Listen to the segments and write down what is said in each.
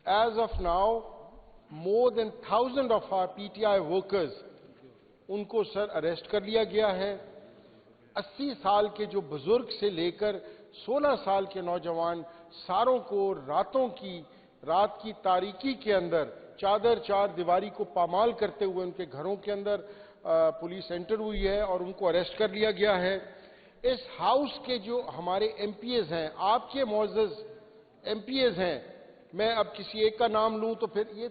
As of now, more than 1,000 of our PTI workers, उनको sir arrest कर लिया गया है। 80 साल के जो बुजुर्ग से लेकर 16 साल के नौजवान सारों को रात की तारीकी के अंदर चार दीवारी को पामाल करते हुए उनके घरों के अंदर पुलिस एंटर हुई है और उनको अरेस्ट कर लिया गया है। इस हाउस के जो हमारे एमपीएस हैं, आपके मुअज़्ज़ज़ एमपीएस हैं, मैं अब किसी एक का नाम लूं तो फिर ये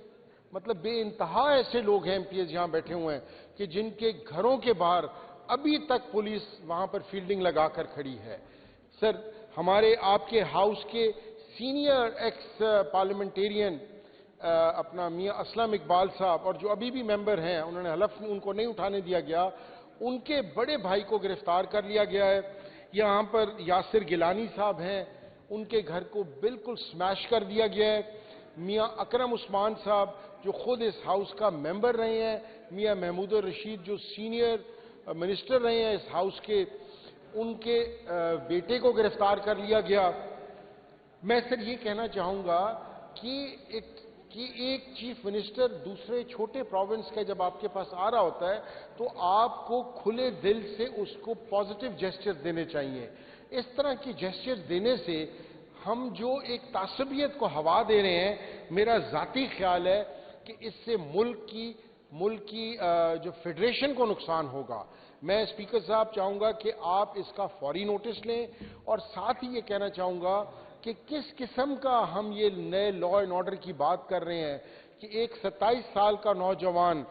मतलब बेइंतहा ऐसे लोग हैं एमपीएस यहां बैठे हुए हैं कि जिनके घरों के बाहर अभी तक पुलिस वहां पर फील्डिंग लगाकर खड़ी है। सर, हमारे आपके हाउस के सीनियर एक्स पार्लियामेंटेरियन अपना मियां असलम इकबाल साहब और जो अभी भी मेंबर हैं, उन्होंने हलफ उनको नहीं उठाने दिया गया, उनके बड़े भाई को गिरफ्तार कर लिया गया है। यहां पर यासिर गिलानी साहब हैं, उनके घर को बिल्कुल स्मैश कर दिया गया है। मियां अकरम उस्मान साहब जो खुद इस हाउस का मेंबर रहे हैं, मियां महमूद रशीद जो सीनियर मिनिस्टर रहे हैं इस हाउस के, उनके बेटे को गिरफ्तार कर लिया गया। मैं सर ये कहना चाहूंगा कि एक चीफ मिनिस्टर दूसरे छोटे प्रोविंस का जब आपके पास आ रहा होता है तो आपको खुले दिल से उसको पॉजिटिव जेस्चर देने चाहिए। इस तरह की जेस्चर देने से हम जो एक तासबियत को हवा दे रहे हैं, मेरा जाती ख्याल है कि इससे मुल्क की जो फेडरेशन को नुकसान होगा। मैं स्पीकर साहब चाहूंगा कि आप इसका फौरी नोटिस लें और साथ ही ये कहना चाहूंगा कि किस किस्म का हम ये नए लॉ एंड ऑर्डर की बात कर रहे हैं कि एक 27 साल का नौजवान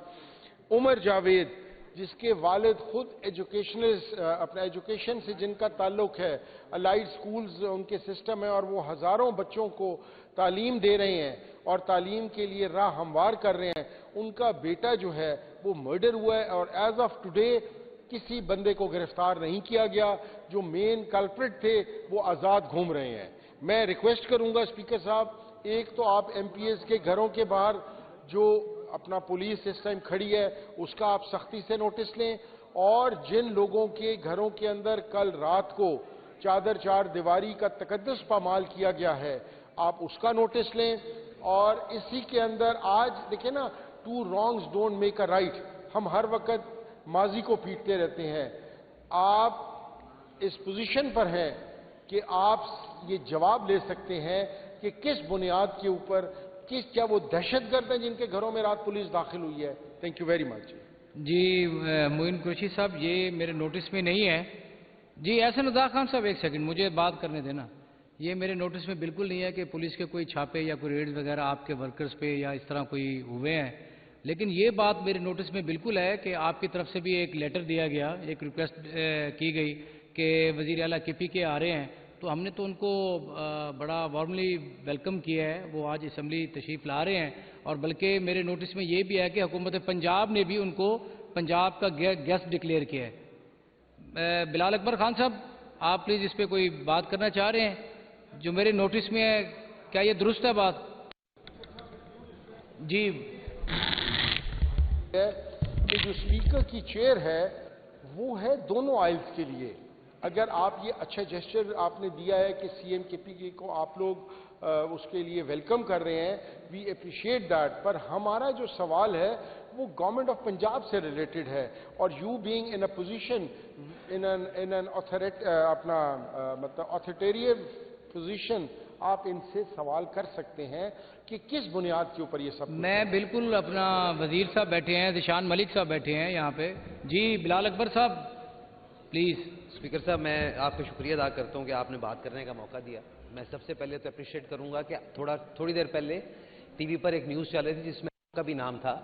उमर जावेद, जिसके वालिद खुद अपना एजुकेशन से जिनका ताल्लुक है, अलाइड स्कूल्स उनके सिस्टम है और वो हजारों बच्चों को तालीम दे रहे हैं और तालीम के लिए राह हमवार कर रहे हैं, उनका बेटा जो है वो मर्डर हुआ है और एज ऑफ टुडे किसी बंदे को गिरफ्तार नहीं किया गया। जो मेन कल्प्रिट थे वो आजाद घूम रहे हैं। मैं रिक्वेस्ट करूंगा स्पीकर साहब, एक तो आप एमपीएस के घरों के बाहर जो अपना पुलिस इस टाइम खड़ी है उसका आप सख्ती से नोटिस लें और जिन लोगों के घरों के अंदर कल रात को चार दीवारी का तकद्दुस पामाल किया गया है आप उसका नोटिस लें। और इसी के अंदर आज देखिए ना, two wrongs don't make a right, हम हर वक्त माजी को पीटते रहते हैं। आप इस पोजीशन पर हैं कि आप ये जवाब ले सकते हैं कि किस बुनियाद के ऊपर क्या वो दहशतगर्द हैं जिनके घरों में रात पुलिस दाखिल हुई है। Thank you very much. जी मोइन कुरैशी साहब, ये मेरे नोटिस में नहीं है। जी एहसन उद्दा खान साहब, एक सेकंड मुझे बात करने देना। ये मेरे नोटिस में बिल्कुल नहीं है कि पुलिस के कोई छापे या कोई रेड्स वगैरह आपके वर्कर्स पे या इस तरह कोई हुए हैं, लेकिन ये बात मेरे नोटिस में बिल्कुल है कि आपकी तरफ से भी एक लेटर दिया गया, एक रिक्वेस्ट की गई कि वज़ीर आला केपी के आ रहे हैं, तो हमने तो उनको बड़ा वार्मली वेलकम किया है। वो आज असम्बली तशरीफ़ ला रहे हैं और बल्कि मेरे नोटिस में ये भी है कि हुकूमत पंजाब ने भी उनको पंजाब का गेस्ट डिक्लेयर किया है। बिलाल अकबर खान साहब, आप प्लीज़ इस पर कोई बात करना चाह रहे हैं? जो मेरे नोटिस में है, क्या ये दुरुस्त है बात? जी कि जो स्पीकर की चेयर है वो है दोनों आइल्स के लिए। अगर आप ये अच्छा जेस्चर आपने दिया है कि सीएम केपी को आप लोग उसके लिए वेलकम कर रहे हैं, वी अप्रिशिएट दैट, पर हमारा जो सवाल है वो गवर्नमेंट ऑफ पंजाब से रिलेटेड है और you being in a position in an authoritarian position, आप इनसे सवाल कर सकते हैं कि किस बुनियाद के ऊपर ये सब। मैं बिल्कुल, अपना वजीर साहब बैठे हैं, दिशान मलिक साहब बैठे हैं यहाँ पे। जी बिलाल अकबर साहब प्लीज़। स्पीकर साहब, मैं आपका शुक्रिया अदा करता हूँ कि आपने बात करने का मौका दिया। मैं सबसे पहले तो अप्रिशिएट करूँगा कि थोड़ी देर पहले टीवी पर एक न्यूज़ चल रही थी जिसमें आपका भी नाम था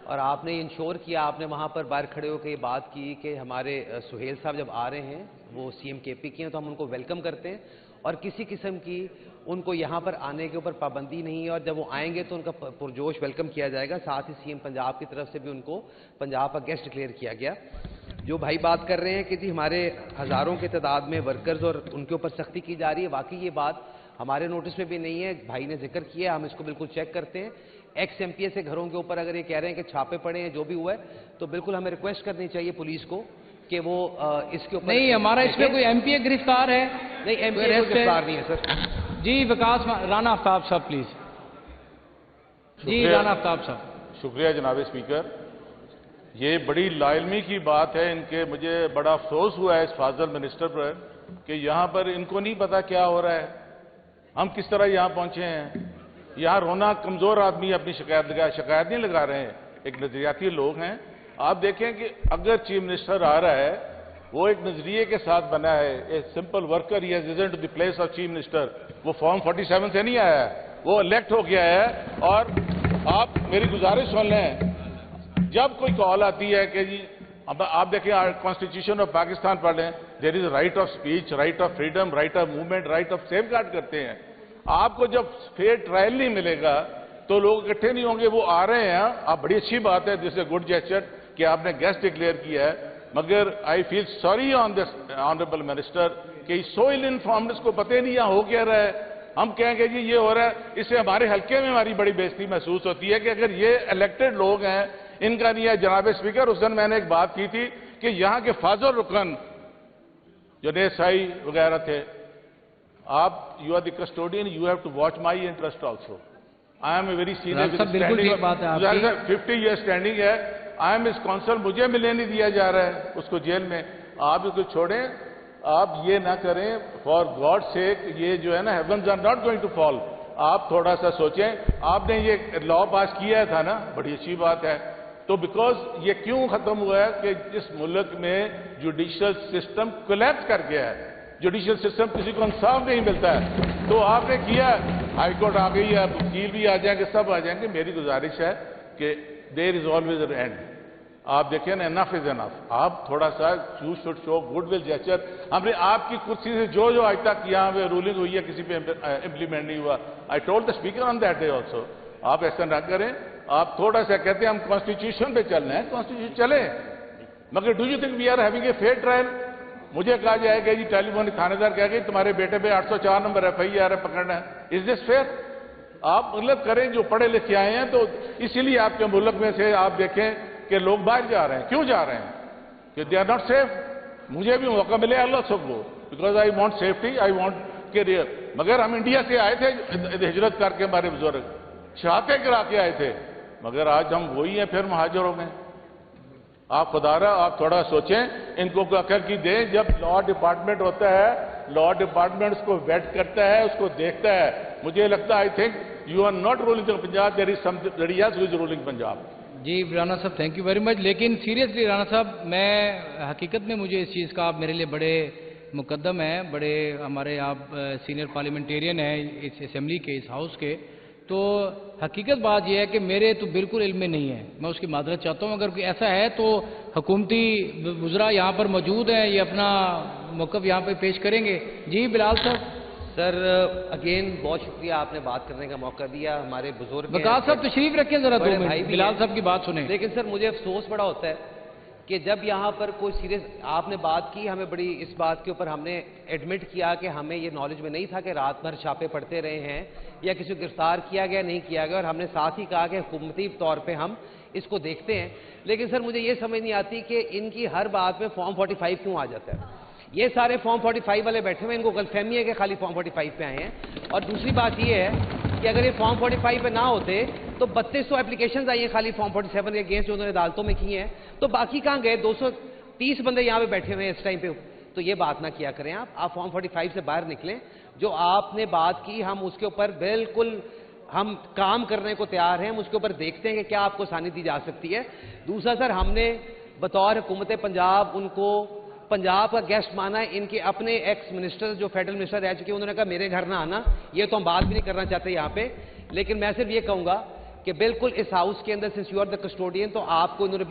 और आपने इंश्योर किया, आपने वहाँ पर बाहर खड़े होकर ये बात की कि हमारे सुहेल साहब जब आ रहे हैं वो सीएम केपी के हैं तो हम उनको वेलकम करते हैं और किसी किस्म की उनको यहाँ पर आने के ऊपर पाबंदी नहीं है और जब वो आएंगे तो उनका पुरजोश वेलकम किया जाएगा। साथ ही सीएम पंजाब की तरफ से भी उनको पंजाब का गेस्ट डिक्लेयर किया गया। जो भाई बात कर रहे हैं कि जी हमारे हज़ारों के तादाद में वर्कर्स और उनके ऊपर सख्ती की जा रही है, वाकई ये बात हमारे नोटिस में भी नहीं है, भाई ने जिक्र किया, हम इसको बिल्कुल चेक करते हैं। एक्स एमपीएस के घरों के ऊपर अगर ये कह रहे हैं कि छापे पड़े हैं जो भी हुआ है, तो बिल्कुल हमें रिक्वेस्ट करनी चाहिए पुलिस को कि वो इसके ऊपर नहीं, हमारा इसमें कोई एमपीए गिरफ्तार है? नहीं, एमपीए गिरफ्तार नहीं है सर। जी विकास राणा आफ्ताब साहब प्लीज। जी राना आफ्ताब साहब। शुक्रिया जनाब स्पीकर। ये बड़ी लाइलमी की बात है इनके, मुझे बड़ा अफसोस हुआ है इस फाजल मिनिस्टर पर कि यहाँ पर इनको नहीं पता क्या हो रहा है, हम किस तरह यहाँ पहुंचे हैं। यहाँ रोना कमजोर आदमी अपनी शिकायत नहीं लगा रहे हैं, एक नजरियाती लोग हैं। आप देखें कि अगर चीफ मिनिस्टर आ रहा है, वो एक नजरिए के साथ बना है, a simple worker he has risen to the place of chief minister. वो फॉर्म 47 से नहीं आया है, वो इलेक्ट हो गया है। और आप मेरी गुजारिश सुन लें, जब कोई कॉल आती है कि जी, अब आप देखें कॉन्स्टिट्यूशन ऑफ पाकिस्तान पढ़ लें, there is right of speech, right of freedom, right of movement, right of safeguard करते हैं। आपको जब फेयर ट्रायल नहीं मिलेगा तो लोग इकट्ठे नहीं होंगे, वो आ रहे हैं। आप बड़ी अच्छी बात है, दिस ए गुड जेस्चर कि आपने गेस्ट डिक्लेयर किया है, मगर I feel sorry on this honourable minister कि सो इल इन्फॉर्म्ड, इसको पता ही नहीं यहाँ हो क्या रहा है। हम कहेंगे जी ये हो रहा है, इससे हमारे हल्के में हमारी बड़ी बेइज्जती महसूस होती है कि अगर ये इलेक्टेड लोग हैं, इनका नहीं है। जनाब स्पीकर, उस दिन मैंने एक बात की थी कि यहाँ के फाजुल रुकन जो नेसाई वगैरह थे, आप you are the custodian, you have to watch my interest also. I am a very senior, 50 year standing है, आई एम इस काउंसिल, मुझे मिलने नहीं दिया जा रहा है उसको जेल में। आप इसको छोड़ें, आप ये ना करें, फॉर गॉड सेक। ये जो है ना, heavens are not going to fall. आप थोड़ा सा सोचें, आपने ये लॉ पास किया था ना, बड़ी अच्छी बात है। तो बिकॉज ये क्यों खत्म हुआ है कि जिस मुल्क में जुडिशियल सिस्टम कोलैप्स कर गया है, जुडिशियल सिस्टम किसी को इंसाफ नहीं मिलता है, तो आपने किया, हाई कोर्ट आ गई है, वकील भी आ जाएंगे, सब आ जाएंगे। मेरी गुजारिश है कि there is always an end. आप देखिए ना, एनफ इज एनफ। आप थोड़ा सा you should show goodwill gesture. हमने आपकी कुर्सी से जो जो आज तक यहाँ पे रूलिंग हुई है, किसी पे इम्प्लीमेंट नहीं हुआ। I told the speaker on that day also, आप ऐसा ना करें। आप थोड़ा सा कहते हैं हम कॉन्स्टिट्यूशन पे चल रहे हैं, कॉन्स्टिट्यूशन चले, मगर do you think we are having a fair trial? मुझे कहा जाएगा जी, टेलीफोन थानेदार कह गए तुम्हारे बेटे पे 804 नंबर FIR है, पकड़ना है। Is this fair? आप मतलब करें, जो पढ़े लिखे आए हैं, तो इसीलिए आपके मुल्क में से आप देखें कि लोग बाहर जा रहे हैं। क्यों जा रहे हैं? कि दे आर नॉट सेफ। मुझे भी मौका मिले अल्लाह सबको, because I want safety, I want career. मगर हम इंडिया से आए थे हिजरत करके, हमारे बुजुर्ग चाहते करा के आए थे, मगर आज हम वही हैं फिर महाजर हो गए। आप खुदारा, आप थोड़ा सोचें, इनको अकल की दें। जब लॉ डिपार्टमेंट होता है, लॉ डिपार्टमेंट उसको वेट करता है, उसको देखता है। मुझे लगता है, I think you are not ruling Punjab, there is somebody else who is ruling Punjab. जी राना साहब, थैंक यू वेरी मच। लेकिन सीरियसली राना साहब, मैं हकीकत में मुझे इस चीज़ का, आप मेरे लिए बड़े मुकद्दम हैं, बड़े हमारे आप सीनियर पार्लियामेंटेरियन हैं इस असेंबली के, इस हाउस के। तो हकीकत बात यह है कि मेरे तो बिल्कुल इल्म में नहीं है, मैं उसकी माजरत चाहता हूँ। अगर कोई ऐसा है तो हुकूमती वज़रा यहाँ पर मौजूद हैं, ये अपना मौक़िफ़ यहाँ पर पेश करेंगे। जी बिलाल साहब। सर अगेन बहुत शुक्रिया, आपने बात करने का मौका दिया। हमारे बुजुर्ग वकास साहब तशरीफ रखें जरा 2 मिनट, बिलाल साहब की बात सुने। लेकिन सर मुझे अफसोस बड़ा होता है कि जब यहाँ पर कोई सीरियस आपने बात की, हमें बड़ी इस बात के ऊपर हमने एडमिट किया कि हमें ये नॉलेज में नहीं था कि रात भर छापे पड़ते रहे हैं या किसी को गिरफ्तार किया गया नहीं किया गया, और हमने साथ ही कहा कि हुकूमती तौर पे हम इसको देखते हैं। लेकिन सर मुझे ये समझ नहीं आती कि इनकी हर बात में फॉर्म 45 क्यों आ जाता है। ये सारे फॉर्म 45 वाले बैठे हुए, इनको गलतफहमी है कि खाली फॉर्म 45 पे आए हैं। और दूसरी बात ये है कि अगर ये फॉर्म 45 पे ना होते तो 3200 एप्लीकेशन आई हैं खाली फॉर्म 47 के अगेंस्ट, जो उन्होंने अदालतों में की हैं। तो बाकी कहाँ गए? 230 बंदे यहाँ पे बैठे हुए हैं इस टाइम पे। तो ये बात ना किया करें आप फॉर्म 45 से बाहर निकलें। जो आपने बात की, हम उसके ऊपर बिल्कुल हम काम करने को तैयार हैं, हम उसके ऊपर देखते हैं कि क्या आपको आसानी दी जा सकती है। दूसरा सर, हमने बतौर हुकूमत पंजाब उनको पंजाब का गेस्ट माना है। इनके अपने एक्स मिनिस्टर जो फेडरल मिनिस्टर रह चुके, उन्होंने कहा मेरे घर ना आना, ये तो हम बात भी नहीं करना चाहते यहाँ पे। लेकिन मैं सिर्फ ये कहूँगा कि बिल्कुल इस हाउस के अंदर, since you are the custodian, तो आपको इन्होंने